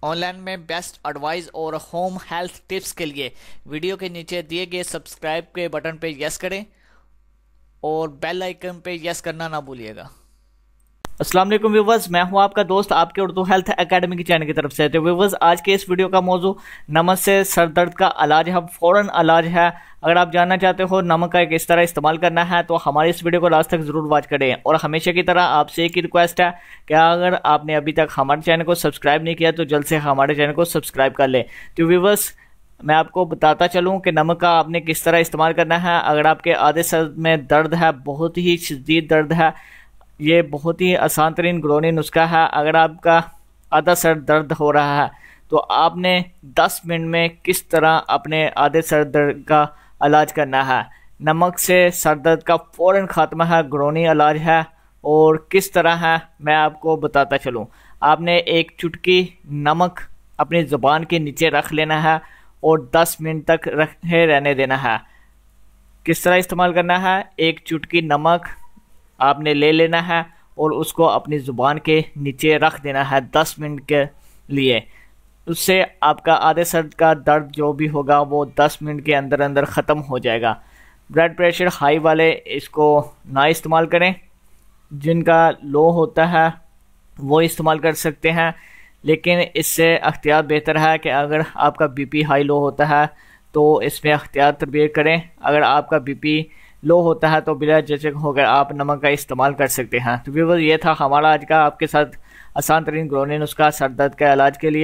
Online में best advice और home health tips के लिए वीडियो के नीचे दिए गए सब्सक्राइब के बटन पे यस करें और बेल आइकन पे यस करना ना भूलिएगा। अस्सलाम वालेकुम व्यूवर्स, मैं हूं आपका दोस्त आपके उर्दू हेल्थ एकेडमी की चैनल की तरफ से। तो व्यूवर्स, आज के इस वीडियो का मौजू नमक से सर दर्द का इलाज है, फौरन इलाज है। अगर आप जानना चाहते हो नमक का किस तरह इस्तेमाल करना है तो हमारी इस वीडियो को लास्ट तक जरूर वॉच करें। और हमेशा की तरह आपसे एक ही रिक्वेस्ट है कि अगर आपने अभी तक हमारे चैनल को सब्सक्राइब नहीं किया तो जल्द से हमारे चैनल को सब्सक्राइब कर लें। तो व्यूवर्स, मैं आपको बताता चलूं कि नमक का आपने किस तरह इस्तेमाल करना है। अगर आपके आधे सर में दर्द है, बहुत ही शदीद दर्द है, ये बहुत ही आसान तरीन घरेलू नुस्खा है। अगर आपका आधा सर दर्द हो रहा है तो आपने 10 मिनट में किस तरह अपने आधे सर दर्द का इलाज करना है। नमक से सर दर्द का फ़ौरन ख़ात्मा है, घरेलू इलाज है। और किस तरह है मैं आपको बताता चलूँ। आपने एक चुटकी नमक अपनी ज़ुबान के नीचे रख लेना है और 10 मिनट तक रखे रहने देना है। किस तरह इस्तेमाल करना है, एक चुटकी नमक आपने ले लेना है और उसको अपनी ज़ुबान के नीचे रख देना है 10 मिनट के लिए। उससे आपका आधे सर का दर्द जो भी होगा वो 10 मिनट के अंदर अंदर ख़त्म हो जाएगा। ब्लड प्रेशर हाई वाले इसको ना इस्तेमाल करें, जिनका लो होता है वो इस्तेमाल कर सकते हैं। लेकिन इससे एहतियात बेहतर है कि अगर आपका बीपी हाई लो होता है तो इसमें एहतियात तरबियत करें। अगर आपका बीपी लो होता है तो बिला झिझक होकर आप नमक का इस्तेमाल कर सकते हैं। तो व्यूअर्स, ये था हमारा आज का आपके साथ आसान तरीन घरेलू नुस्खा सर दर्द के इलाज के लिए।